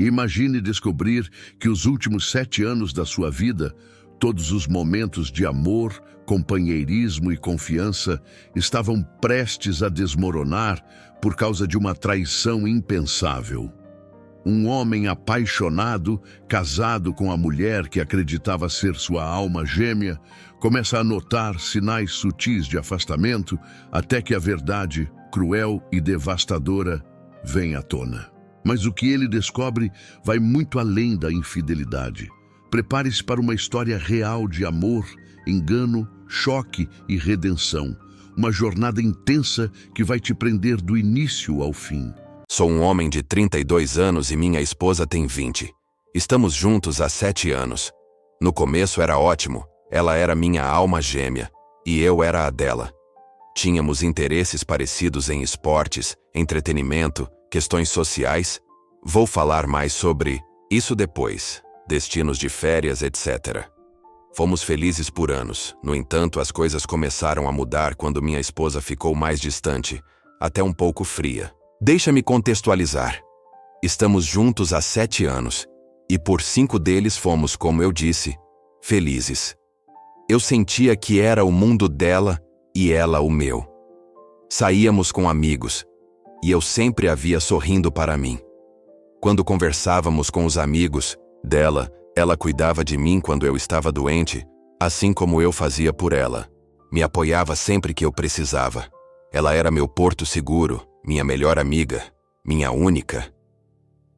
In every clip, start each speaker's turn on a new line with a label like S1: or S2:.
S1: Imagine descobrir que os últimos 7 anos da sua vida, todos os momentos de amor, companheirismo e confiança, estavam prestes a desmoronar por causa de uma traição impensável. Um homem apaixonado, casado com a mulher que acreditava ser sua alma gêmea, começa a notar sinais sutis de afastamento até que a verdade, cruel e devastadora, vem à tona. Mas o que ele descobre vai muito além da infidelidade. Prepare-se para uma história real de amor, engano, choque e redenção. Uma jornada intensa que vai te prender do início ao fim.
S2: Sou um homem de 32 anos e minha esposa tem 20. Estamos juntos há 7 anos. No começo era ótimo. Ela era minha alma gêmea e eu era a dela. Tínhamos interesses parecidos em esportes, entretenimento, questões sociais. Vou falar mais sobre isso depois. Destinos de férias, etc. Fomos felizes por anos. No entanto, as coisas começaram a mudar quando minha esposa ficou mais distante, até um pouco fria. Deixa-me contextualizar. Estamos juntos há 7 anos, e por 5 deles fomos, como eu disse, felizes. Eu sentia que era o mundo dela e ela o meu. Saíamos com amigos, e eu sempre a via sorrindo para mim. Quando conversávamos com os amigos dela, ela cuidava de mim quando eu estava doente, assim como eu fazia por ela. Me apoiava sempre que eu precisava. Ela era meu porto seguro, minha melhor amiga, minha única.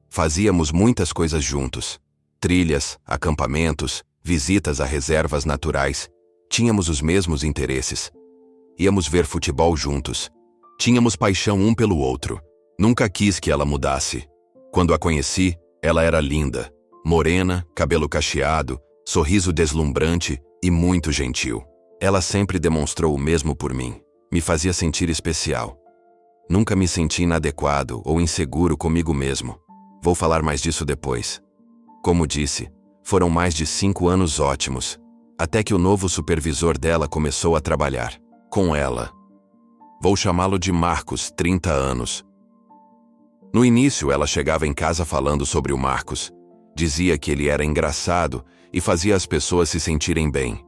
S2: Fazíamos muitas coisas juntos. Trilhas, acampamentos, visitas a reservas naturais. Tínhamos os mesmos interesses. Íamos ver futebol juntos. Tínhamos paixão um pelo outro. Nunca quis que ela mudasse. Quando a conheci, ela era linda, morena, cabelo cacheado, sorriso deslumbrante e muito gentil. Ela sempre demonstrou o mesmo por mim. Me fazia sentir especial. Nunca me senti inadequado ou inseguro comigo mesmo. Vou falar mais disso depois. Como disse, foram mais de 5 anos ótimos, até que o novo supervisor dela começou a trabalhar com ela. Vou chamá-lo de Marcos, 30 anos. No início, ela chegava em casa falando sobre o Marcos. Dizia que ele era engraçado e fazia as pessoas se sentirem bem.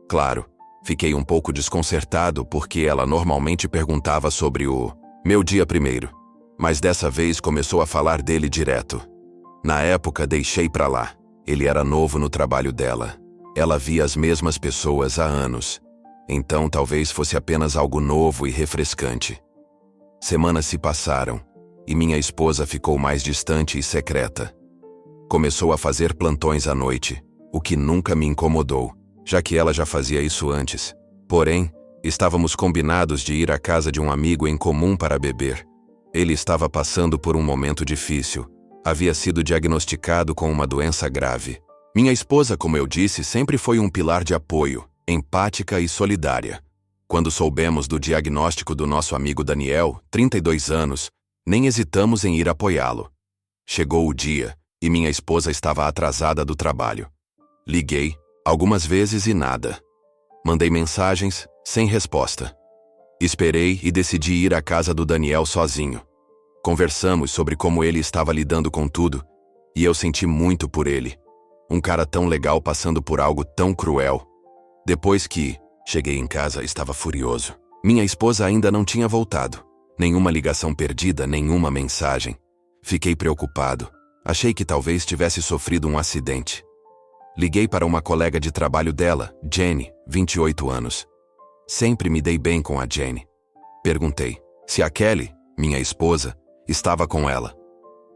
S2: Claro, fiquei um pouco desconcertado porque ela normalmente perguntava sobre o meu dia primeiro, mas dessa vez começou a falar dele direto. Na época, deixei pra lá. Ele era novo no trabalho dela. Ela via as mesmas pessoas há anos. Então talvez fosse apenas algo novo e refrescante. Semanas se passaram, e minha esposa ficou mais distante e secreta. Começou a fazer plantões à noite, o que nunca me incomodou, já que ela já fazia isso antes. Porém, estávamos combinados de ir à casa de um amigo em comum para beber. Ele estava passando por um momento difícil. Havia sido diagnosticado com uma doença grave. Minha esposa, como eu disse, sempre foi um pilar de apoio, empática e solidária. Quando soubemos do diagnóstico do nosso amigo Daniel, 32 anos, nem hesitamos em ir apoiá-lo. Chegou o dia, e minha esposa estava atrasada do trabalho. Liguei, algumas vezes e nada. Mandei mensagens, sem resposta. Esperei e decidi ir à casa do Daniel sozinho. Conversamos sobre como ele estava lidando com tudo, e eu senti muito por ele. Um cara tão legal passando por algo tão cruel. Depois que cheguei em casa, estava furioso. Minha esposa ainda não tinha voltado. Nenhuma ligação perdida, nenhuma mensagem. Fiquei preocupado. Achei que talvez tivesse sofrido um acidente. Liguei para uma colega de trabalho dela, Jenny, 28 anos. Sempre me dei bem com a Jenny. Perguntei se a Kelly, minha esposa, estava com ela.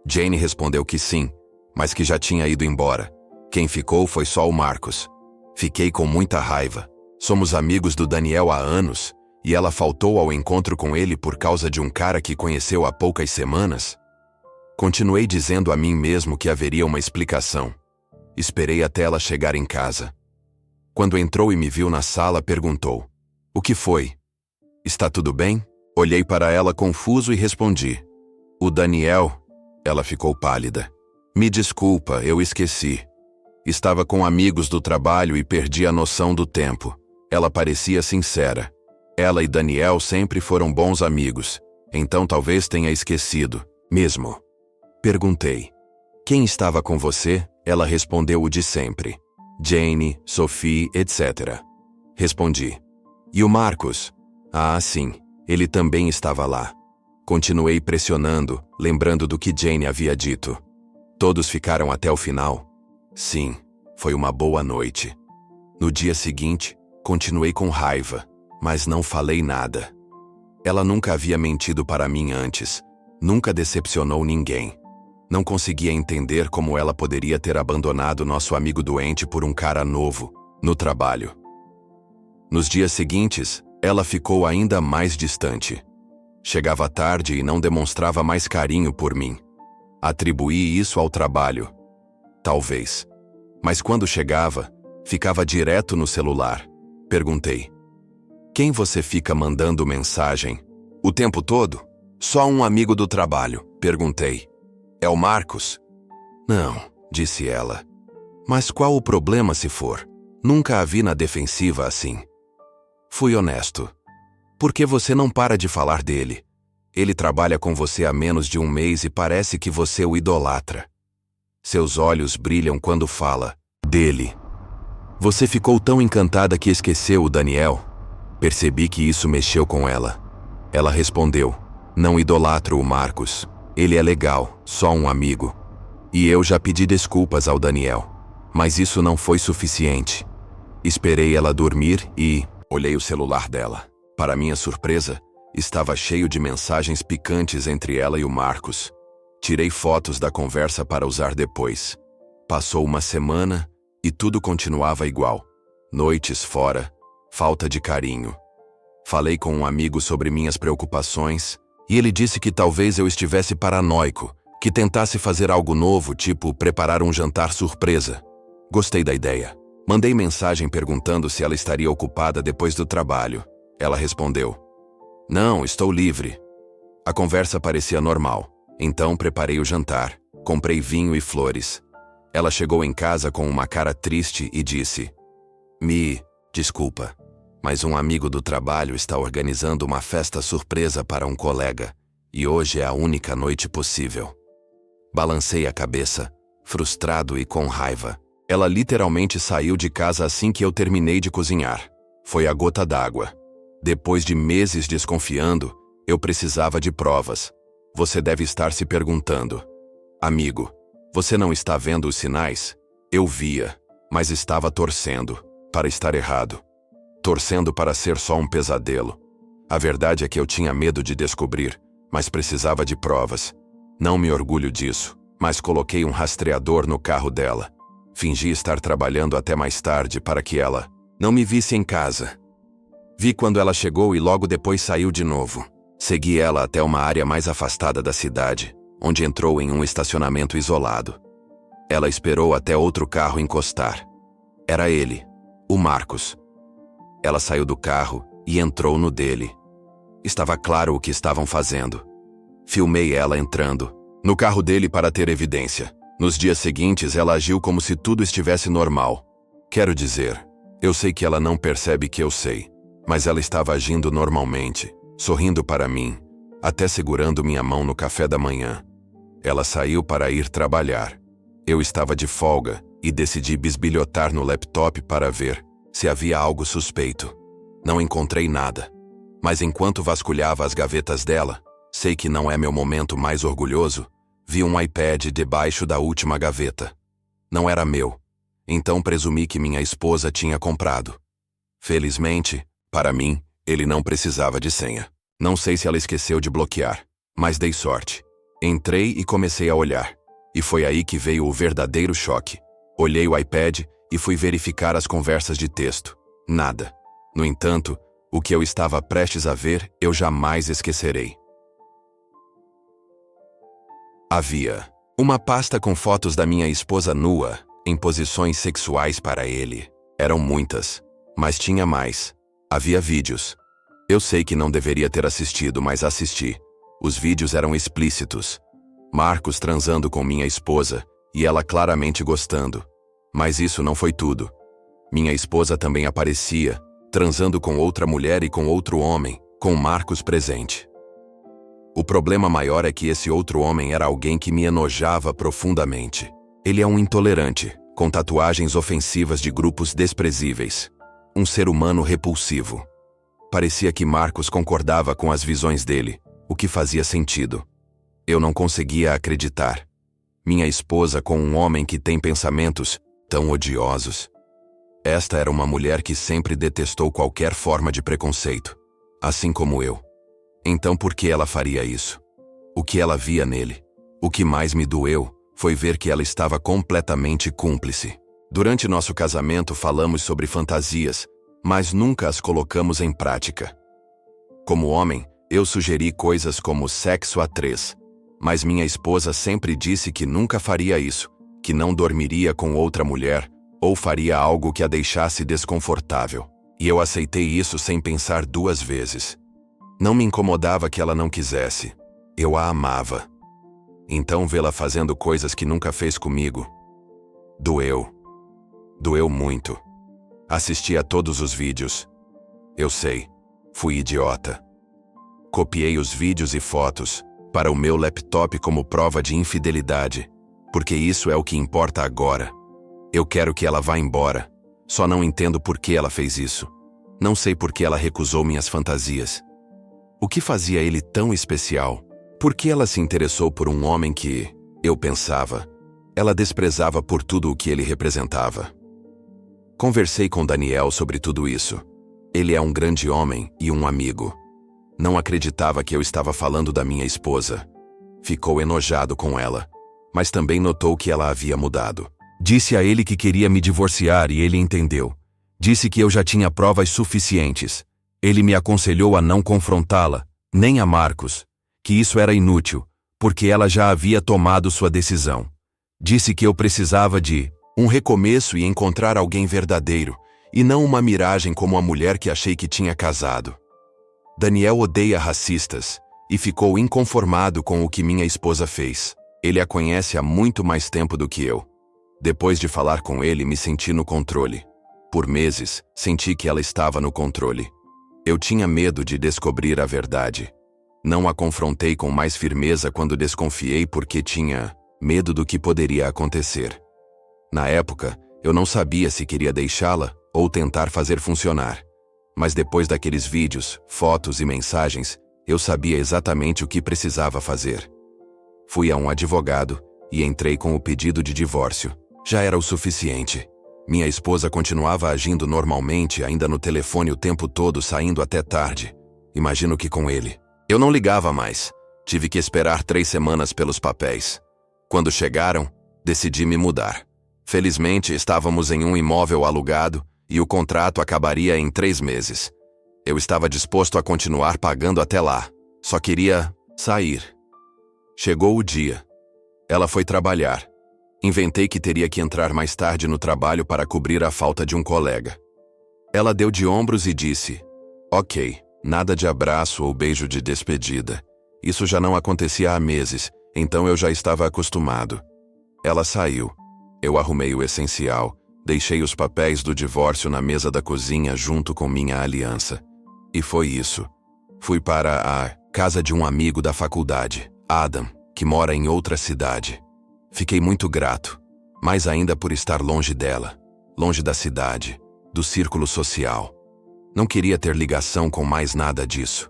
S2: Jenny respondeu que sim, mas que já tinha ido embora. Quem ficou foi só o Marcos. Fiquei com muita raiva. Somos amigos do Daniel há anos, e ela faltou ao encontro com ele por causa de um cara que conheceu há poucas semanas? Continuei dizendo a mim mesmo que haveria uma explicação. Esperei até ela chegar em casa. Quando entrou e me viu na sala, perguntou: "O que foi? Está tudo bem?" Olhei para ela confuso e respondi: "O Daniel." Ela ficou pálida. "Me desculpa, eu esqueci. Estava com amigos do trabalho e perdi a noção do tempo." Ela parecia sincera. Ela e Daniel sempre foram bons amigos, então talvez tenha esquecido. Mesmo? Perguntei. Quem estava com você? Ela respondeu o de sempre. Jane, Sophie, etc. Respondi. E o Marcos? Ah, sim, ele também estava lá. Continuei pressionando, lembrando do que Jane havia dito. Todos ficaram até o final? Sim, foi uma boa noite. No dia seguinte, continuei com raiva, mas não falei nada. Ela nunca havia mentido para mim antes, nunca decepcionou ninguém. Não conseguia entender como ela poderia ter abandonado nosso amigo doente por um cara novo, no trabalho. Nos dias seguintes, ela ficou ainda mais distante. Chegava tarde e não demonstrava mais carinho por mim. Atribuí isso ao trabalho. Talvez. Mas quando chegava, ficava direto no celular. Perguntei. Quem você fica mandando mensagem? O tempo todo? Só um amigo do trabalho, perguntei. É o Marcos? Não, disse ela. Mas qual o problema se for? Nunca a vi na defensiva assim. Fui honesto. Por que você não para de falar dele? Ele trabalha com você há menos de um mês e parece que você o idolatra. Seus olhos brilham quando fala dele. Você ficou tão encantada que esqueceu o Daniel? Percebi que isso mexeu com ela. Ela respondeu, não idolatro o Marcos. Ele é legal, só um amigo. E eu já pedi desculpas ao Daniel. Mas isso não foi suficiente. Esperei ela dormir e olhei o celular dela. Para minha surpresa, estava cheio de mensagens picantes entre ela e o Marcos. Tirei fotos da conversa para usar depois. Passou uma semana e tudo continuava igual. Noites fora, falta de carinho. Falei com um amigo sobre minhas preocupações e ele disse que talvez eu estivesse paranoico, que tentasse fazer algo novo, tipo preparar um jantar surpresa. Gostei da ideia. Mandei mensagem perguntando se ela estaria ocupada depois do trabalho. Ela respondeu, não, estou livre. A conversa parecia normal, então preparei o jantar, comprei vinho e flores. Ela chegou em casa com uma cara triste e disse, desculpa, mas um amigo do trabalho está organizando uma festa surpresa para um colega, e hoje é a única noite possível. Balancei a cabeça, frustrado e com raiva. Ela literalmente saiu de casa assim que eu terminei de cozinhar. Foi a gota d'água. Depois de meses desconfiando, eu precisava de provas. Você deve estar se perguntando. Amigo, você não está vendo os sinais? Eu via, mas estava torcendo, para estar errado. Torcendo para ser só um pesadelo. A verdade é que eu tinha medo de descobrir, mas precisava de provas. Não me orgulho disso, mas coloquei um rastreador no carro dela. Fingi estar trabalhando até mais tarde para que ela não me visse em casa. Vi quando ela chegou e logo depois saiu de novo. Segui ela até uma área mais afastada da cidade, onde entrou em um estacionamento isolado. Ela esperou até outro carro encostar. Era ele, o Marcos. Ela saiu do carro e entrou no dele. Estava claro o que estavam fazendo. Filmei ela entrando no carro dele para ter evidência. Nos dias seguintes, ela agiu como se tudo estivesse normal. Quero dizer, eu sei que ela não percebe que eu sei, mas ela estava agindo normalmente, sorrindo para mim, até segurando minha mão no café da manhã. Ela saiu para ir trabalhar. Eu estava de folga e decidi bisbilhotar no laptop para ver se havia algo suspeito. Não encontrei nada, mas enquanto vasculhava as gavetas dela, sei que não é meu momento mais orgulhoso, vi um iPad debaixo da última gaveta. Não era meu, então presumi que minha esposa tinha comprado. Felizmente, para mim, ele não precisava de senha. Não sei se ela esqueceu de bloquear, mas dei sorte. Entrei e comecei a olhar. E foi aí que veio o verdadeiro choque. Olhei o iPad e fui verificar as conversas de texto. Nada. No entanto, o que eu estava prestes a ver, eu jamais esquecerei. Havia uma pasta com fotos da minha esposa nua, em posições sexuais para ele. Eram muitas, mas tinha mais. Havia vídeos. Eu sei que não deveria ter assistido, mas assisti. Os vídeos eram explícitos. Marcos transando com minha esposa, e ela claramente gostando. Mas isso não foi tudo. Minha esposa também aparecia, transando com outra mulher e com outro homem, com Marcos presente. O problema maior é que esse outro homem era alguém que me enojava profundamente. Ele é um intolerante, com tatuagens ofensivas de grupos desprezíveis. Um ser humano repulsivo. Parecia que Marcos concordava com as visões dele, o que fazia sentido. Eu não conseguia acreditar. Minha esposa com um homem que tem pensamentos tão odiosos. Esta era uma mulher que sempre detestou qualquer forma de preconceito, assim como eu. Então por que ela faria isso? O que ela via nele? O que mais me doeu foi ver que ela estava completamente cúmplice. Durante nosso casamento falamos sobre fantasias, mas nunca as colocamos em prática. Como homem, eu sugeri coisas como sexo a três, mas minha esposa sempre disse que nunca faria isso, que não dormiria com outra mulher ou faria algo que a deixasse desconfortável. E eu aceitei isso sem pensar duas vezes. Não me incomodava que ela não quisesse. Eu a amava. Então vê-la fazendo coisas que nunca fez comigo. Doeu. Doeu muito. Assisti a todos os vídeos. Eu sei, fui idiota. Copiei os vídeos e fotos para o meu laptop como prova de infidelidade, porque isso é o que importa agora. Eu quero que ela vá embora. Só não entendo por que ela fez isso. Não sei por que ela recusou minhas fantasias. O que fazia ele tão especial? Por que ela se interessou por um homem que, eu pensava, ela desprezava por tudo o que ele representava? Conversei com Daniel sobre tudo isso. Ele é um grande homem e um amigo. Não acreditava que eu estava falando da minha esposa. Ficou enojado com ela, mas também notou que ela havia mudado. Disse a ele que queria me divorciar e ele entendeu. Disse que eu já tinha provas suficientes. Ele me aconselhou a não confrontá-la, nem a Marcos, que isso era inútil, porque ela já havia tomado sua decisão. Disse que eu precisava de um recomeço e encontrar alguém verdadeiro, e não uma miragem como a mulher que achei que tinha casado. Daniel odeia racistas, e ficou inconformado com o que minha esposa fez. Ele a conhece há muito mais tempo do que eu. Depois de falar com ele, me senti no controle. Por meses, senti que ela estava no controle. Eu tinha medo de descobrir a verdade. Não a confrontei com mais firmeza quando desconfiei porque tinha medo do que poderia acontecer. Na época, eu não sabia se queria deixá-la ou tentar fazer funcionar. Mas depois daqueles vídeos, fotos e mensagens, eu sabia exatamente o que precisava fazer. Fui a um advogado e entrei com o pedido de divórcio. Já era o suficiente. Minha esposa continuava agindo normalmente, ainda no telefone o tempo todo, saindo até tarde. Imagino que com ele. Eu não ligava mais. Tive que esperar 3 semanas pelos papéis. Quando chegaram, decidi me mudar. Felizmente, estávamos em um imóvel alugado e o contrato acabaria em 3 meses. Eu estava disposto a continuar pagando até lá. Só queria sair. Chegou o dia. Ela foi trabalhar. Inventei que teria que entrar mais tarde no trabalho para cobrir a falta de um colega. Ela deu de ombros e disse: "Ok, nada de abraço ou beijo de despedida. Isso já não acontecia há meses, então eu já estava acostumado." Ela saiu. Eu arrumei o essencial, deixei os papéis do divórcio na mesa da cozinha junto com minha aliança. E foi isso. Fui para a casa de um amigo da faculdade, Adam, que mora em outra cidade. Fiquei muito grato, mais ainda por estar longe dela, longe da cidade, do círculo social. Não queria ter ligação com mais nada disso.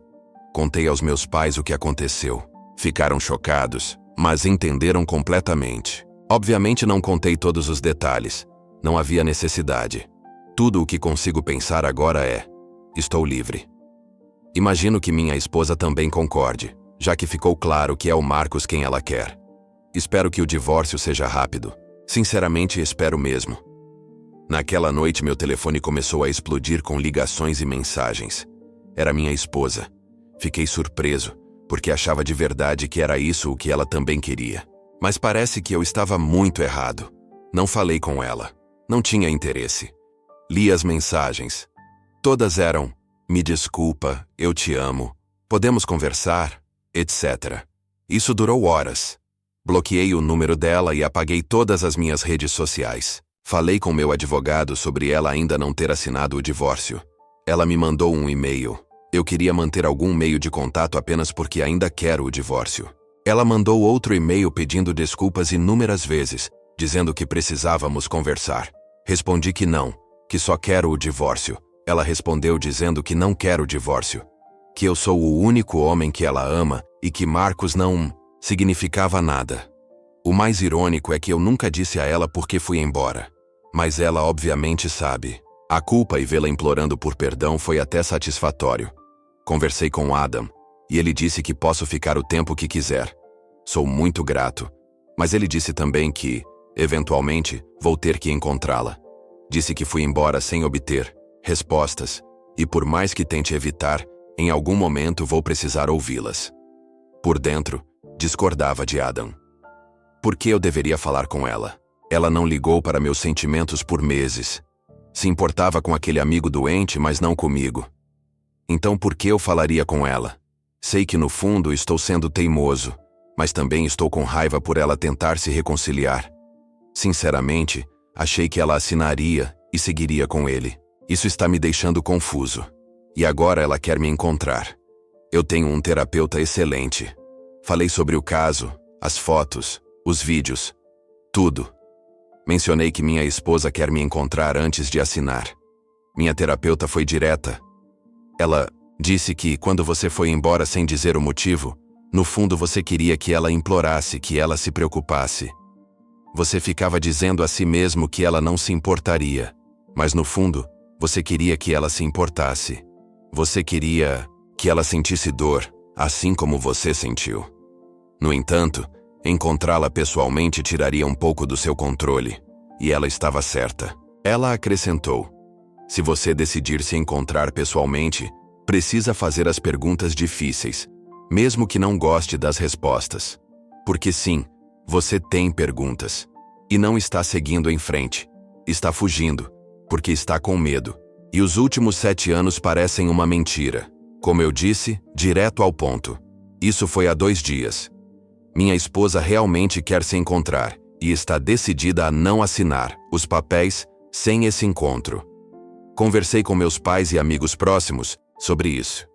S2: Contei aos meus pais o que aconteceu. Ficaram chocados, mas entenderam completamente. Obviamente não contei todos os detalhes. Não havia necessidade. Tudo o que consigo pensar agora é: estou livre. Imagino que minha esposa também concorde, já que ficou claro que é o Marcos quem ela quer. Espero que o divórcio seja rápido. Sinceramente, espero mesmo. Naquela noite, meu telefone começou a explodir com ligações e mensagens. Era minha esposa. Fiquei surpreso, porque achava de verdade que era isso o que ela também queria. Mas parece que eu estava muito errado. Não falei com ela. Não tinha interesse. Li as mensagens. Todas eram: "Me desculpa, eu te amo, podemos conversar", etc. Isso durou horas. Bloqueei o número dela e apaguei todas as minhas redes sociais. Falei com meu advogado sobre ela ainda não ter assinado o divórcio. Ela me mandou um e-mail. Eu queria manter algum meio de contato apenas porque ainda quero o divórcio. Ela mandou outro e-mail pedindo desculpas inúmeras vezes, dizendo que precisávamos conversar. Respondi que não, que só quero o divórcio. Ela respondeu dizendo que não quer o divórcio, que eu sou o único homem que ela ama e que Marcos não significava nada. O mais irônico é que eu nunca disse a ela por que fui embora. Mas ela obviamente sabe. A culpa e vê-la implorando por perdão foi até satisfatório. Conversei com Adam, e ele disse que posso ficar o tempo que quiser. Sou muito grato. Mas ele disse também que, eventualmente, vou ter que encontrá-la. Disse que fui embora sem obter respostas, e por mais que tente evitar, em algum momento vou precisar ouvi-las. Por dentro, discordava de Adam. Por que eu deveria falar com ela? Ela não ligou para meus sentimentos por meses. Se importava com aquele amigo doente, mas não comigo. Então por que eu falaria com ela? Sei que no fundo estou sendo teimoso, mas também estou com raiva por ela tentar se reconciliar. Sinceramente, achei que ela assinaria e seguiria com ele. Isso está me deixando confuso. E agora ela quer me encontrar. Eu tenho um terapeuta excelente. Falei sobre o caso, as fotos, os vídeos, tudo. Mencionei que minha esposa quer me encontrar antes de assinar. Minha terapeuta foi direta. Ela disse que, quando você foi embora sem dizer o motivo, no fundo você queria que ela implorasse, que ela se preocupasse. Você ficava dizendo a si mesmo que ela não se importaria, mas no fundo, você queria que ela se importasse. Você queria que ela sentisse dor, assim como você sentiu. No entanto, encontrá-la pessoalmente tiraria um pouco do seu controle, e ela estava certa. Ela acrescentou: se você decidir se encontrar pessoalmente, precisa fazer as perguntas difíceis, mesmo que não goste das respostas. Porque sim, você tem perguntas. E não está seguindo em frente. Está fugindo, porque está com medo. E os últimos 7 anos parecem uma mentira. Como eu disse, direto ao ponto. Isso foi há 2 dias. Minha esposa realmente quer se encontrar, e está decidida a não assinar os papéis sem esse encontro. Conversei com meus pais e amigos próximos sobre isso.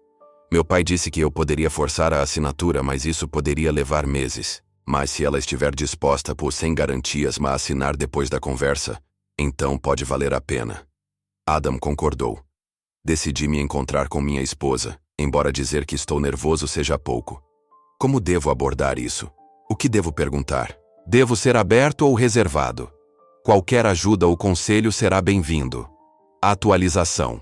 S2: Meu pai disse que eu poderia forçar a assinatura, mas isso poderia levar meses. Mas se ela estiver disposta por sem garantias a assinar depois da conversa, então pode valer a pena. Adam concordou. Decidi me encontrar com minha esposa, embora dizer que estou nervoso seja pouco. Como devo abordar isso? O que devo perguntar? Devo ser aberto ou reservado? Qualquer ajuda ou conselho será bem-vindo. Atualização.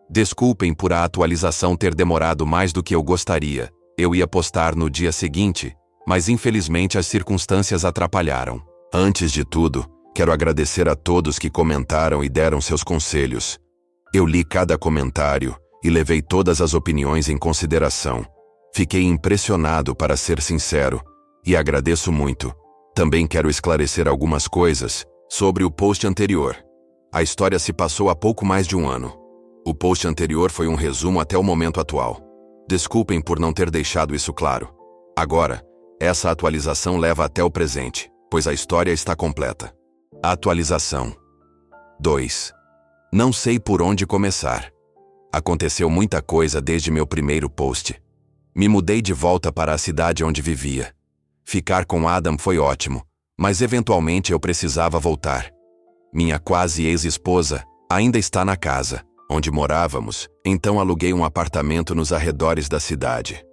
S2: Desculpem por a atualização ter demorado mais do que eu gostaria. Eu ia postar no dia seguinte, mas infelizmente as circunstâncias atrapalharam. Antes de tudo, quero agradecer a todos que comentaram e deram seus conselhos. Eu li cada comentário e levei todas as opiniões em consideração. Fiquei impressionado, para ser sincero, e agradeço muito. Também quero esclarecer algumas coisas sobre o post anterior. A história se passou há pouco mais de 1 ano. O post anterior foi um resumo até o momento atual. Desculpem por não ter deixado isso claro. Agora, essa atualização leva até o presente, pois a história está completa. Atualização 2. Não sei por onde começar. Aconteceu muita coisa desde meu primeiro post. Me mudei de volta para a cidade onde vivia. Ficar com Adam foi ótimo, mas eventualmente eu precisava voltar. Minha quase ex-esposa ainda está na casa onde morávamos, então aluguei um apartamento nos arredores da cidade.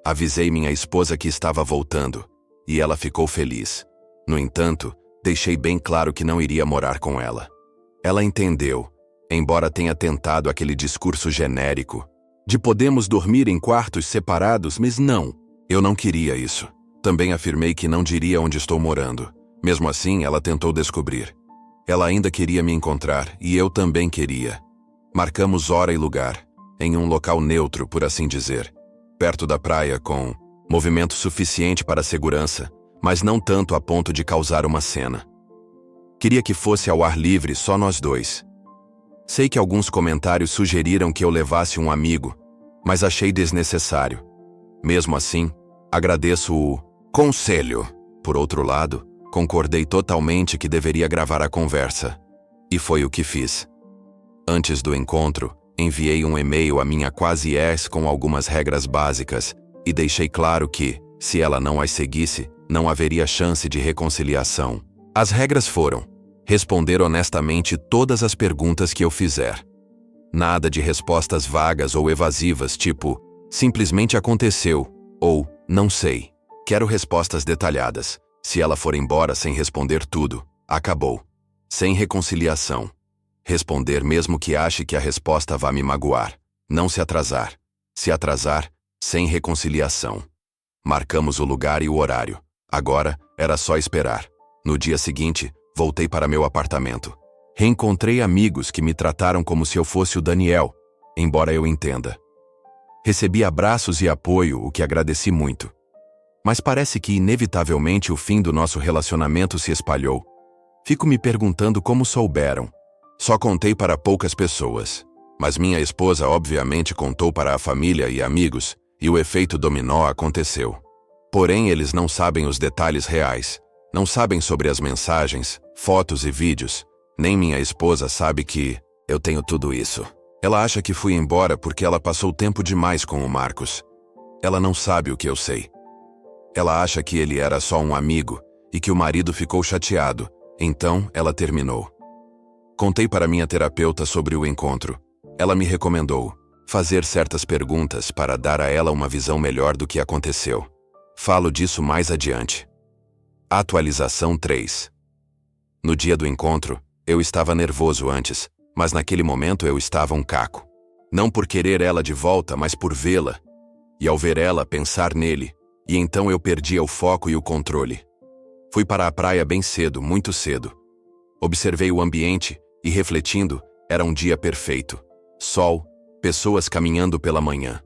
S2: Avisei minha esposa que estava voltando, e ela ficou feliz. No entanto, deixei bem claro que não iria morar com ela. Ela entendeu, embora tenha tentado aquele discurso genérico de podemos dormir em quartos separados, mas não, eu não queria isso. Também afirmei que não diria onde estou morando. Mesmo assim, ela tentou descobrir. Ela ainda queria me encontrar, e eu também queria. Marcamos hora e lugar, em um local neutro, por assim dizer, perto da praia, com movimento suficiente para segurança, mas não tanto a ponto de causar uma cena. Queria que fosse ao ar livre, só nós dois. Sei que alguns comentários sugeriram que eu levasse um amigo, mas achei desnecessário. Mesmo assim, agradeço o conselho. Por outro lado, concordei totalmente que deveria gravar a conversa. E foi o que fiz. Antes do encontro, Enviei um e-mail à minha quase ex com algumas regras básicas e deixei claro que, se ela não as seguisse, não haveria chance de reconciliação. As regras foram: responder honestamente todas as perguntas que eu fizer. Nada de respostas vagas ou evasivas, tipo, simplesmente aconteceu, ou, não sei. Quero respostas detalhadas. Se ela for embora sem responder tudo, acabou. Sem reconciliação. Responder mesmo que ache que a resposta vá me magoar. Não se atrasar. Se atrasar, sem reconciliação. Marcamos o lugar e o horário. Agora, era só esperar. No dia seguinte, voltei para meu apartamento. Reencontrei amigos que me trataram como se eu fosse o Daniel, embora eu entenda. Recebi abraços e apoio, o que agradeci muito. Mas parece que inevitavelmente o fim do nosso relacionamento se espalhou. Fico me perguntando como souberam. Só contei para poucas pessoas. Mas minha esposa obviamente contou para a família e amigos, e o efeito dominó aconteceu. Porém, eles não sabem os detalhes reais. Não sabem sobre as mensagens, fotos e vídeos. Nem minha esposa sabe que eu tenho tudo isso. Ela acha que fui embora porque ela passou tempo demais com o Marcos. Ela não sabe o que eu sei. Ela acha que ele era só um amigo e que o marido ficou chateado, então ela terminou. Contei para minha terapeuta sobre o encontro. Ela me recomendou fazer certas perguntas para dar a ela uma visão melhor do que aconteceu. Falo disso mais adiante. Atualização 3. No dia do encontro, eu estava nervoso antes, mas naquele momento eu estava um caco. Não por querer ela de volta, mas por vê-la. E ao ver ela, pensar nele. E então eu perdia o foco e o controle. Fui para a praia bem cedo, muito cedo. Observei o ambiente e, refletindo, era um dia perfeito. Sol, pessoas caminhando pela manhã.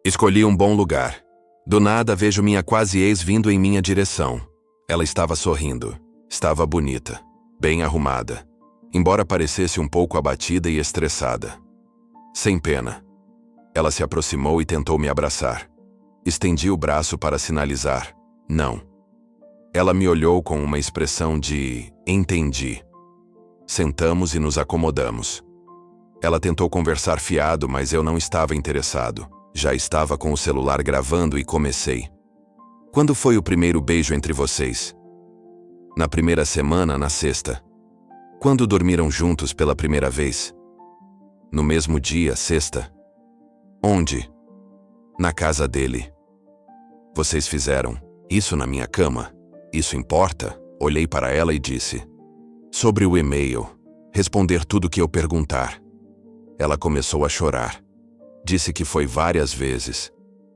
S2: Escolhi um bom lugar. Do nada vejo minha quase ex vindo em minha direção. Ela estava sorrindo. Estava bonita. Bem arrumada. Embora parecesse um pouco abatida e estressada. Sem pena. Ela se aproximou e tentou me abraçar. Estendi o braço para sinalizar. Não. Ela me olhou com uma expressão de entendi. Sentamos e nos acomodamos. Ela tentou conversar fiado, mas eu não estava interessado. Já estava com o celular gravando e comecei. Quando foi o primeiro beijo entre vocês? Na primeira semana, na sexta. Quando dormiram juntos pela primeira vez? No mesmo dia, sexta. Onde? Na casa dele. Vocês fizeram isso na minha cama? Isso importa? Olhei para ela e disse. Sobre o e-mail. Responder tudo que eu perguntar. Ela começou a chorar. Disse que foi várias vezes.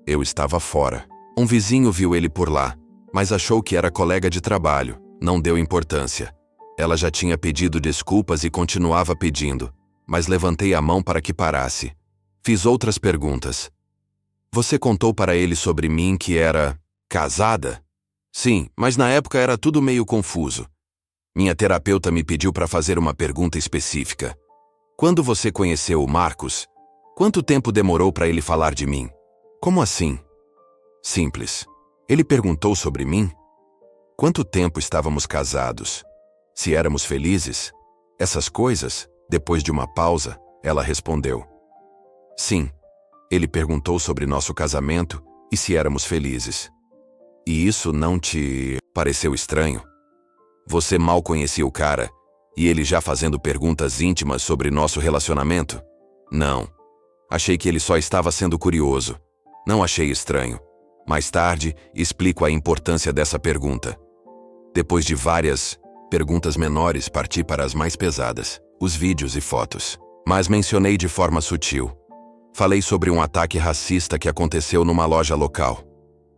S2: Eu estava fora. Um vizinho viu ele por lá, mas achou que era colega de trabalho. Não deu importância. Ela já tinha pedido desculpas e continuava pedindo, mas levantei a mão para que parasse. Fiz outras perguntas. Você contou para ele sobre mim que era casada? Sim, mas na época era tudo meio confuso. Minha terapeuta me pediu para fazer uma pergunta específica. Quando você conheceu o Marcos, quanto tempo demorou para ele falar de mim? Como assim? Simples. Ele perguntou sobre mim? Quanto tempo estávamos casados? Se éramos felizes? Essas coisas, depois de uma pausa, ela respondeu. Sim. Ele perguntou sobre nosso casamento e se éramos felizes. E isso não te pareceu estranho? Você mal conhecia o cara e ele já fazendo perguntas íntimas sobre nosso relacionamento? Não. Achei que ele só estava sendo curioso. Não achei estranho. Mais tarde, explico a importância dessa pergunta. Depois de várias perguntas menores, parti para as mais pesadas, os vídeos e fotos. Mas mencionei de forma sutil. Falei sobre um ataque racista que aconteceu numa loja local.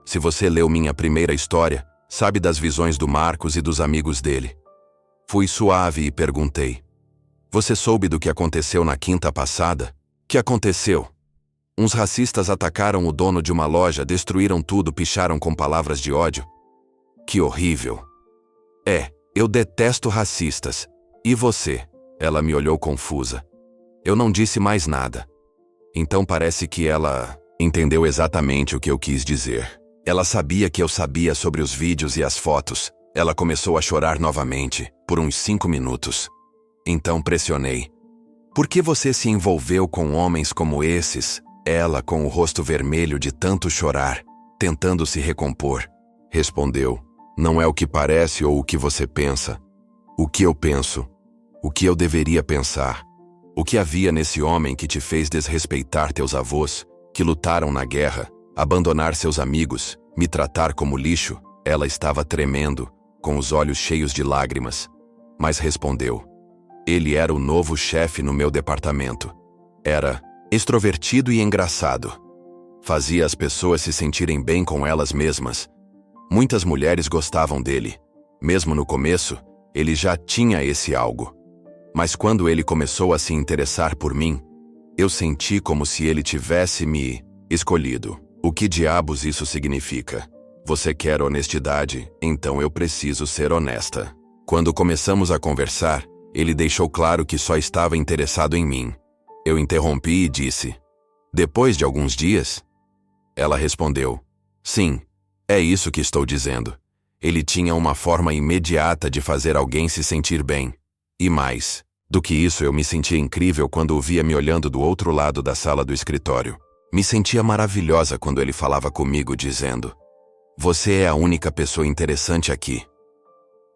S2: Se você leu minha primeira história, sabe das visões do Marcos e dos amigos dele. Fui suave e perguntei. Você soube do que aconteceu na quinta passada? Que aconteceu? Uns racistas atacaram o dono de uma loja, destruíram tudo, picharam com palavras de ódio. Que horrível. Eu detesto racistas. E você? Ela me olhou confusa. Eu não disse mais nada. Então parece que ela entendeu exatamente o que eu quis dizer. Ela sabia que eu sabia sobre os vídeos e as fotos. Ela começou a chorar novamente, por uns 5 minutos. Então pressionei. Por que você se envolveu com homens como esses? Ela, com o rosto vermelho de tanto chorar, tentando se recompor, respondeu: não é o que parece ou o que você pensa. O que eu penso. O que eu deveria pensar. O que havia nesse homem que te fez desrespeitar teus avós, que lutaram na guerra, abandonar seus amigos, me tratar como lixo? Ela estava tremendo, com os olhos cheios de lágrimas, mas respondeu: ele era o novo chefe no meu departamento. Era extrovertido e engraçado. Fazia as pessoas se sentirem bem com elas mesmas. Muitas mulheres gostavam dele. Mesmo no começo, ele já tinha esse algo. Mas quando ele começou a se interessar por mim, eu senti como se ele tivesse me escolhido. O que diabos isso significa? Você quer honestidade, então eu preciso ser honesta. Quando começamos a conversar, ele deixou claro que só estava interessado em mim. Eu interrompi e disse: depois de alguns dias? Ela respondeu: sim, é isso que estou dizendo. Ele tinha uma forma imediata de fazer alguém se sentir bem. E mais do que isso, eu me sentia incrível quando o via me olhando do outro lado da sala do escritório. Me sentia maravilhosa quando ele falava comigo, dizendo: você é a única pessoa interessante aqui.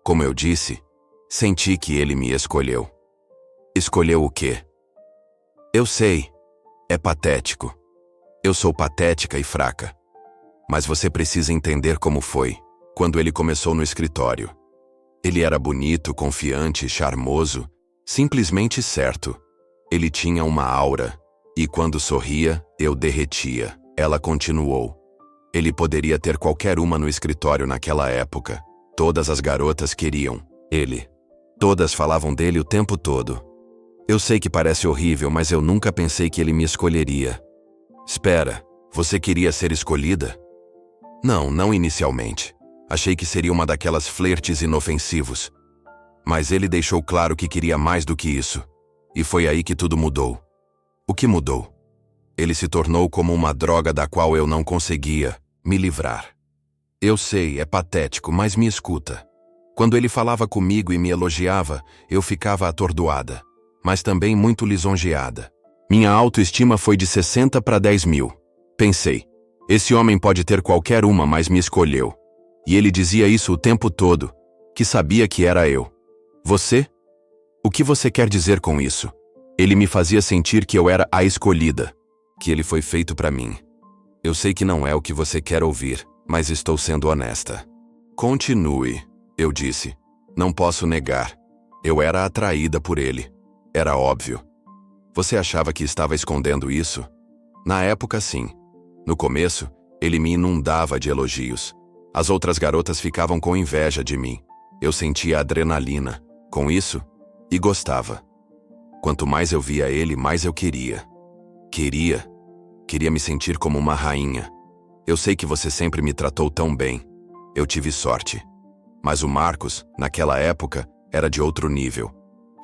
S2: Como eu disse, senti que ele me escolheu. Escolheu o quê? Eu sei, é patético. Eu sou patética e fraca. Mas você precisa entender como foi, quando ele começou no escritório. Ele era bonito, confiante, charmoso, simplesmente certo. Ele tinha uma aura, e quando sorria, eu derretia. Ela continuou: ele poderia ter qualquer uma no escritório naquela época. Todas as garotas queriam ele. Todas falavam dele o tempo todo. Eu sei que parece horrível, mas eu nunca pensei que ele me escolheria. Espera, você queria ser escolhida? Não inicialmente. Achei que seria uma daquelas flertes inofensivos. Mas ele deixou claro que queria mais do que isso. E foi aí que tudo mudou. O que mudou? Ele se tornou como uma droga da qual eu não conseguia me livrar. Eu sei, é patético, mas me escuta. Quando ele falava comigo e me elogiava, eu ficava atordoada, mas também muito lisonjeada. Minha autoestima foi de 60 para 10 mil. Pensei: esse homem pode ter qualquer uma, mas me escolheu. E ele dizia isso o tempo todo, que sabia que era eu. Você? O que você quer dizer com isso? Ele me fazia sentir que eu era a escolhida, que ele foi feito para mim. Eu sei que não é o que você quer ouvir, mas estou sendo honesta. Continue, eu disse. Não posso negar. Eu era atraída por ele. Era óbvio. Você achava que estava escondendo isso? Na época, sim. No começo, ele me inundava de elogios. As outras garotas ficavam com inveja de mim. Eu sentia adrenalina com isso e gostava. Quanto mais eu via ele, mais eu queria. Queria me sentir como uma rainha. Eu sei que você sempre me tratou tão bem. Eu tive sorte. Mas o Marcos, naquela época, era de outro nível.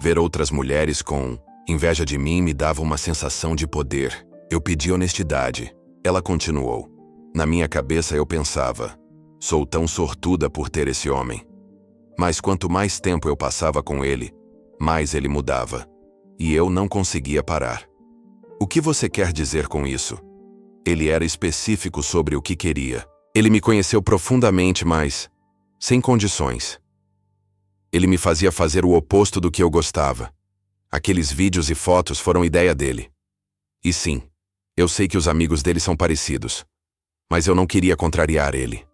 S2: Ver outras mulheres com inveja de mim me dava uma sensação de poder. Eu pedi honestidade. Ela continuou. Na minha cabeça eu pensava: sou tão sortuda por ter esse homem. Mas quanto mais tempo eu passava com ele, mais ele mudava. E eu não conseguia parar. O que você quer dizer com isso? Ele era específico sobre o que queria. Ele me conheceu profundamente, mas sem condições. Ele me fazia fazer o oposto do que eu gostava. Aqueles vídeos e fotos foram ideia dele. E sim, eu sei que os amigos dele são parecidos. Mas eu não queria contrariar ele.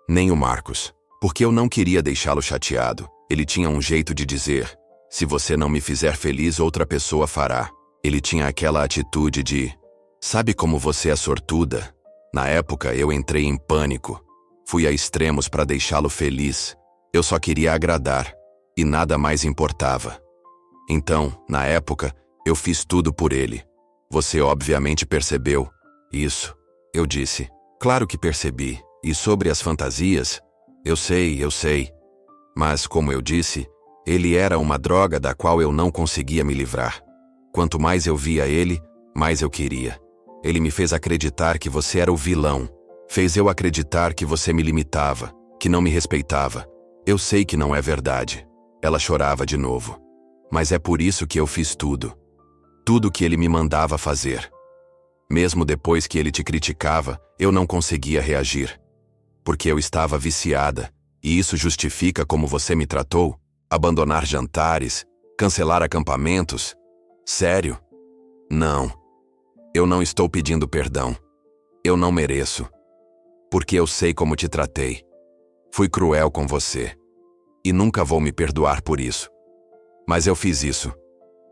S2: Nem o Marcos. Porque eu não queria deixá-lo chateado. Ele tinha um jeito de dizer: se você não me fizer feliz, outra pessoa fará. Ele tinha aquela atitude de: sabe como você é sortuda? Na época, eu entrei em pânico. Fui a extremos para deixá-lo feliz. Eu só queria agradar. E nada mais importava. Então, na época, eu fiz tudo por ele. Você obviamente percebeu isso. Eu disse: claro que percebi. E sobre as fantasias? Eu sei. Mas, como eu disse, ele era uma droga da qual eu não conseguia me livrar. Quanto mais eu via ele, mais eu queria. Ele me fez acreditar que você era o vilão. Fez eu acreditar que você me limitava, que não me respeitava. Eu sei que não é verdade. Ela chorava de novo. Mas é por isso que eu fiz tudo. tudo que ele me mandava fazer. Mesmo depois que ele te criticava, eu não conseguia reagir. Porque eu estava viciada, e isso justifica como você me tratou? Abandonar jantares, cancelar acampamentos? Sério? Não. Eu não estou pedindo perdão. Eu não mereço. Porque eu sei como te tratei. Fui cruel com você. E nunca vou me perdoar por isso. Mas eu fiz isso.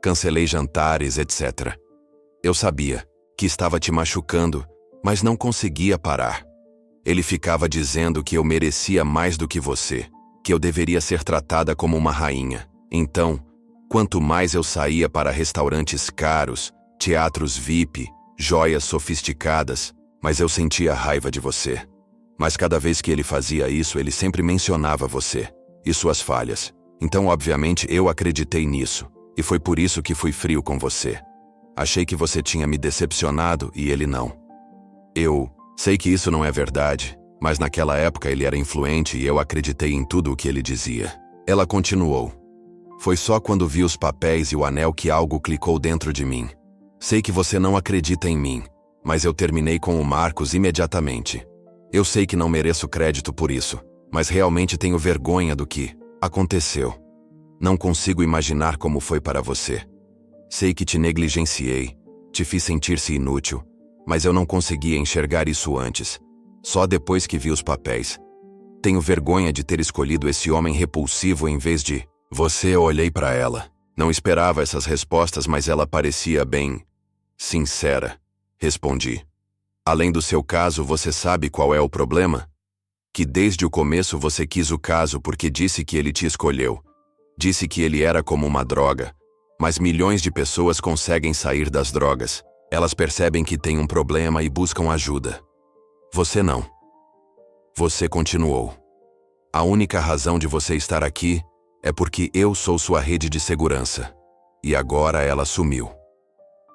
S2: Cancelei jantares, etc. Eu sabia que estava te machucando, mas não conseguia parar. Ele ficava dizendo que eu merecia mais do que você, que eu deveria ser tratada como uma rainha. Então, quanto mais eu saía para restaurantes caros, teatros VIP, joias sofisticadas, mas eu sentia raiva de você. Mas cada vez que ele fazia isso, ele sempre mencionava você e suas falhas. Então, obviamente, eu acreditei nisso, e foi por isso que fui frio com você. Achei que você tinha me decepcionado e ele não. Eu sei que isso não é verdade, mas naquela época ele era influente e eu acreditei em tudo o que ele dizia. Ela continuou. Foi só quando vi os papéis e o anel que algo clicou dentro de mim. Sei que você não acredita em mim, mas eu terminei com o Marcos imediatamente. Eu sei que não mereço crédito por isso, mas realmente tenho vergonha do que aconteceu. Não consigo imaginar como foi para você. Sei que te negligenciei, te fiz sentir-se inútil, mas eu não conseguia enxergar isso antes, só depois que vi os papéis. Tenho vergonha de ter escolhido esse homem repulsivo em vez de você. Eu olhei para ela. Não esperava essas respostas, mas ela parecia bem sincera. Respondi. Além do seu caso, você sabe qual é o problema? Que desde o começo você quis o caso porque disse que ele te escolheu. Disse que ele era como uma droga. Mas milhões de pessoas conseguem sair das drogas. Elas percebem que têm um problema e buscam ajuda. Você não. Você continuou. A única razão de você estar aqui é porque eu sou sua rede de segurança. E agora ela sumiu.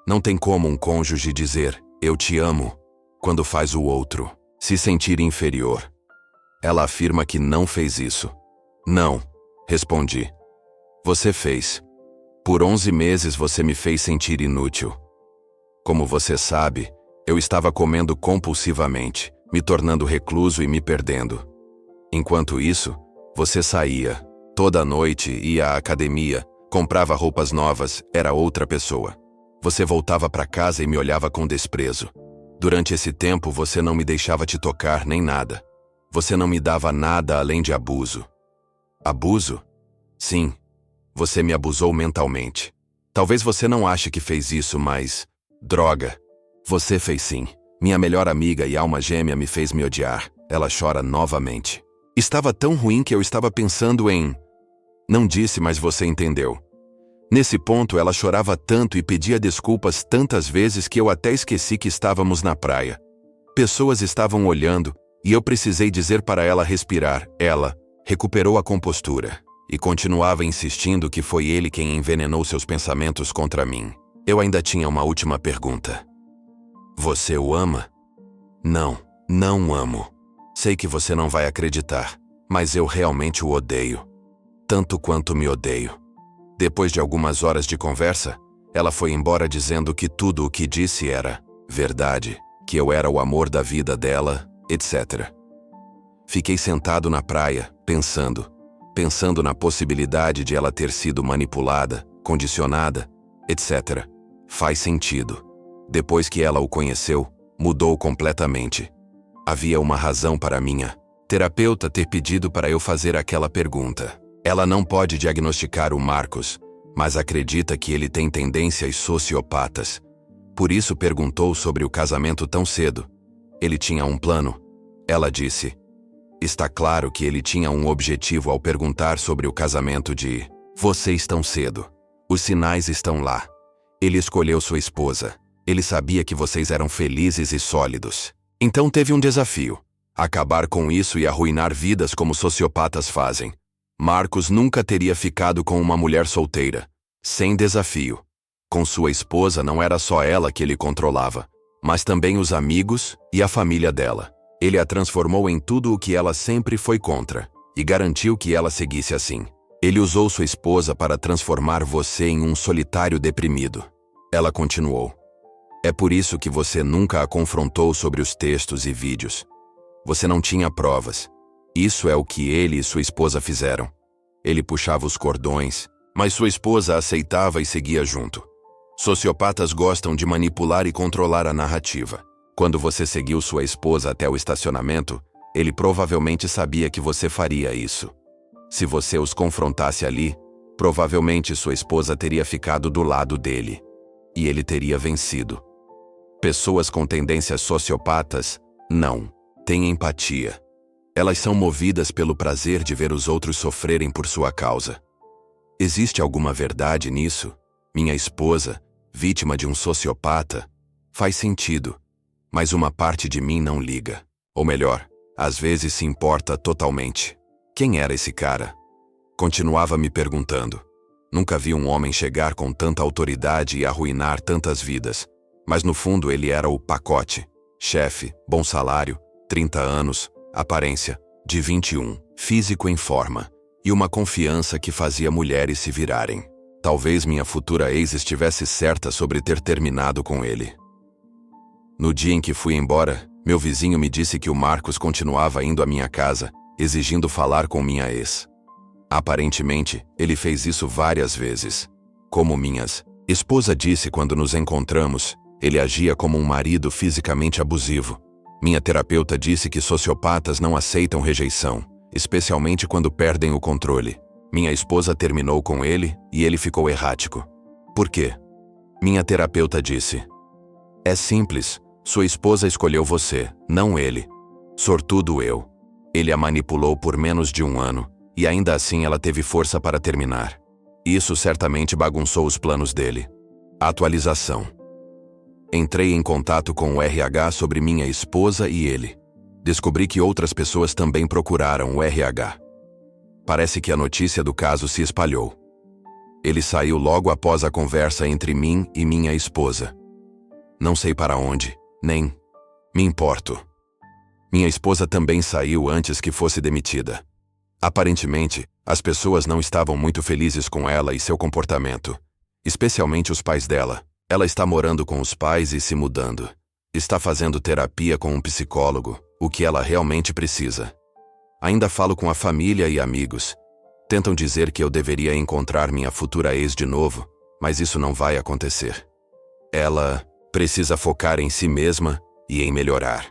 S2: Não tem como um cônjuge dizer, eu te amo, quando faz o outro se sentir inferior. Ela afirma que não fez isso. Não, respondi. Você fez. Por 11 meses você me fez sentir inútil. Como você sabe, eu estava comendo compulsivamente, me tornando recluso e me perdendo. Enquanto isso, você saía, toda noite ia à academia, comprava roupas novas, era outra pessoa. Você voltava para casa e me olhava com desprezo. Durante esse tempo você não me deixava te tocar nem nada. Você não me dava nada além de abuso. Abuso? Sim. Você me abusou mentalmente. Talvez você não ache que fez isso, mas... droga. Você fez sim. Minha melhor amiga e alma gêmea me fez me odiar. Ela chora novamente. Estava tão ruim que eu estava pensando em... Não disse, mas você entendeu. Nesse ponto, ela chorava tanto e pedia desculpas tantas vezes que eu até esqueci que estávamos na praia. Pessoas estavam olhando e eu precisei dizer para ela respirar. Ela recuperou a compostura e continuava insistindo que foi ele quem envenenou seus pensamentos contra mim. Eu ainda tinha uma última pergunta. Você o ama? Não, não amo. Sei que você não vai acreditar, mas eu realmente o odeio. Tanto quanto me odeio. Depois de algumas horas de conversa, ela foi embora dizendo que tudo o que disse era verdade, que eu era o amor da vida dela, etc. Fiquei sentado na praia, pensando na possibilidade de ela ter sido manipulada, condicionada, etc. Faz sentido. Depois que ela o conheceu, mudou completamente. Havia uma razão para minha terapeuta ter pedido para eu fazer aquela pergunta. Ela não pode diagnosticar o Marcos, mas acredita que ele tem tendências sociopatas. Por isso perguntou sobre o casamento tão cedo. Ele tinha um plano? Ela disse. Está claro que ele tinha um objetivo ao perguntar sobre o casamento de vocês tão cedo. Os sinais estão lá. Ele escolheu sua esposa. Ele sabia que vocês eram felizes e sólidos. Então teve um desafio. Acabar com isso e arruinar vidas como sociopatas fazem. Marcos nunca teria ficado com uma mulher solteira, sem desafio. Com sua esposa não era só ela que ele controlava, mas também os amigos e a família dela. Ele a transformou em tudo o que ela sempre foi contra, e garantiu que ela seguisse assim. Ele usou sua esposa para transformar você em um solitário deprimido. Ela continuou. É por isso que você nunca a confrontou sobre os textos e vídeos. Você não tinha provas. Isso é o que ele e sua esposa fizeram. Ele puxava os cordões, mas sua esposa aceitava e seguia junto. Sociopatas gostam de manipular e controlar a narrativa. Quando você seguiu sua esposa até o estacionamento, ele provavelmente sabia que você faria isso. Se você os confrontasse ali, provavelmente sua esposa teria ficado do lado dele. E ele teria vencido. Pessoas com tendências sociopatas não têm empatia. Elas são movidas pelo prazer de ver os outros sofrerem por sua causa. Existe alguma verdade nisso? Minha esposa, vítima de um sociopata? Faz sentido. Mas uma parte de mim não liga. Ou melhor, às vezes se importa totalmente. Quem era esse cara? Continuava me perguntando. Nunca vi um homem chegar com tanta autoridade e arruinar tantas vidas. Mas no fundo ele era o pacote. Chefe, bom salário, 30 anos, aparência, de 21, físico em forma, e uma confiança que fazia mulheres se virarem. Talvez minha futura ex estivesse certa sobre ter terminado com ele. No dia em que fui embora, meu vizinho me disse que o Marcos continuava indo à minha casa, exigindo falar com minha ex. Aparentemente, ele fez isso várias vezes. Como minha esposa disse quando nos encontramos, ele agia como um marido fisicamente abusivo. Minha terapeuta disse que sociopatas não aceitam rejeição, especialmente quando perdem o controle. Minha esposa terminou com ele e ele ficou errático. Por quê? Minha terapeuta disse: é simples, sua esposa escolheu você, não ele. Sortudo eu. Ele a manipulou por menos de 1 ano, e ainda assim ela teve força para terminar. Isso certamente bagunçou os planos dele. Atualização. Entrei em contato com o RH sobre minha esposa e ele. Descobri que outras pessoas também procuraram o RH. Parece que a notícia do caso se espalhou. Ele saiu logo após a conversa entre mim e minha esposa. Não sei para onde, nem me importo. Minha esposa também saiu antes que fosse demitida. Aparentemente, as pessoas não estavam muito felizes com ela e seu comportamento, especialmente os pais dela. Ela está morando com os pais e se mudando. Está fazendo terapia com um psicólogo, o que ela realmente precisa. Ainda falo com a família e amigos. Tentam dizer que eu deveria encontrar minha futura ex de novo, mas isso não vai acontecer. Ela precisa focar em si mesma e em melhorar.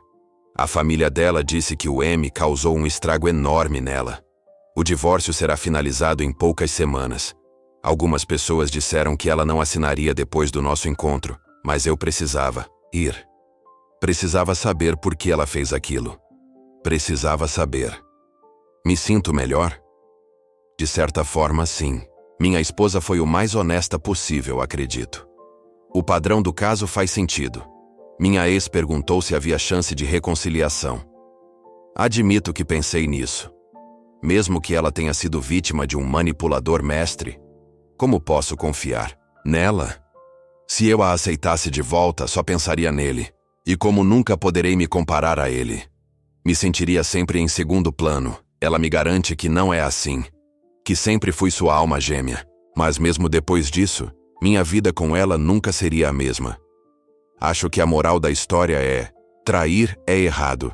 S2: A família dela disse que o M causou um estrago enorme nela. O divórcio será finalizado em poucas semanas. Algumas pessoas disseram que ela não assinaria depois do nosso encontro, mas eu precisava ir. Precisava saber por que ela fez aquilo. Precisava saber. Me sinto melhor? De certa forma, sim. Minha esposa foi o mais honesta possível, acredito. O padrão do caso faz sentido. Minha ex perguntou se havia chance de reconciliação. Admito que pensei nisso. Mesmo que ela tenha sido vítima de um manipulador mestre, como posso confiar nela? Se eu a aceitasse de volta, só pensaria nele. E como nunca poderei me comparar a ele, me sentiria sempre em segundo plano. Ela me garante que não é assim. Que sempre fui sua alma gêmea. Mas mesmo depois disso, minha vida com ela nunca seria a mesma. Acho que a moral da história é: trair é errado.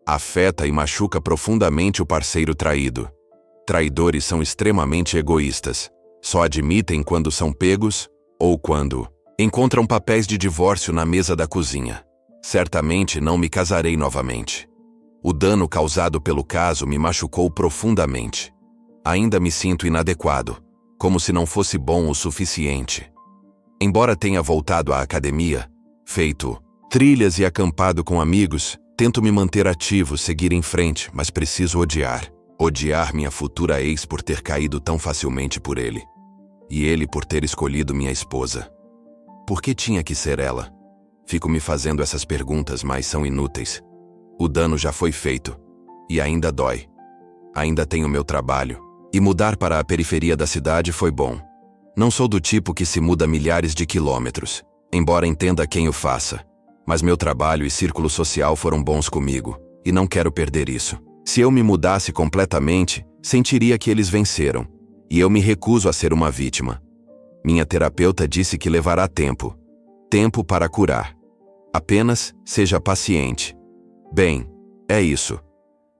S2: Afeta e machuca profundamente o parceiro traído. Traidores são extremamente egoístas. Só admitem quando são pegos ou quando encontram papéis de divórcio na mesa da cozinha. Certamente não me casarei novamente. O dano causado pelo caso me machucou profundamente. Ainda me sinto inadequado, como se não fosse bom o suficiente. Embora tenha voltado à academia, feito trilhas e acampado com amigos, tento me manter ativo, seguir em frente, mas preciso odiar. Odiar minha futura ex por ter caído tão facilmente por ele. E ele por ter escolhido minha esposa. Por que tinha que ser ela? Fico me fazendo essas perguntas, mas são inúteis. O dano já foi feito. E ainda dói. Ainda tenho meu trabalho. E mudar para a periferia da cidade foi bom. Não sou do tipo que se muda milhares de quilômetros, embora entenda quem o faça. Mas meu trabalho e círculo social foram bons comigo, e não quero perder isso. Se eu me mudasse completamente, sentiria que eles venceram, e eu me recuso a ser uma vítima. Minha terapeuta disse que levará tempo, Tempo para curar. Apenas seja paciente. Bem, é isso.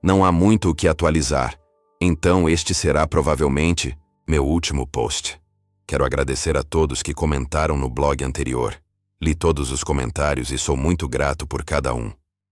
S2: Não há muito o que atualizar. Então este será provavelmente meu último post. Quero agradecer a todos que comentaram no blog anterior. Li todos os comentários e sou muito grato por cada um.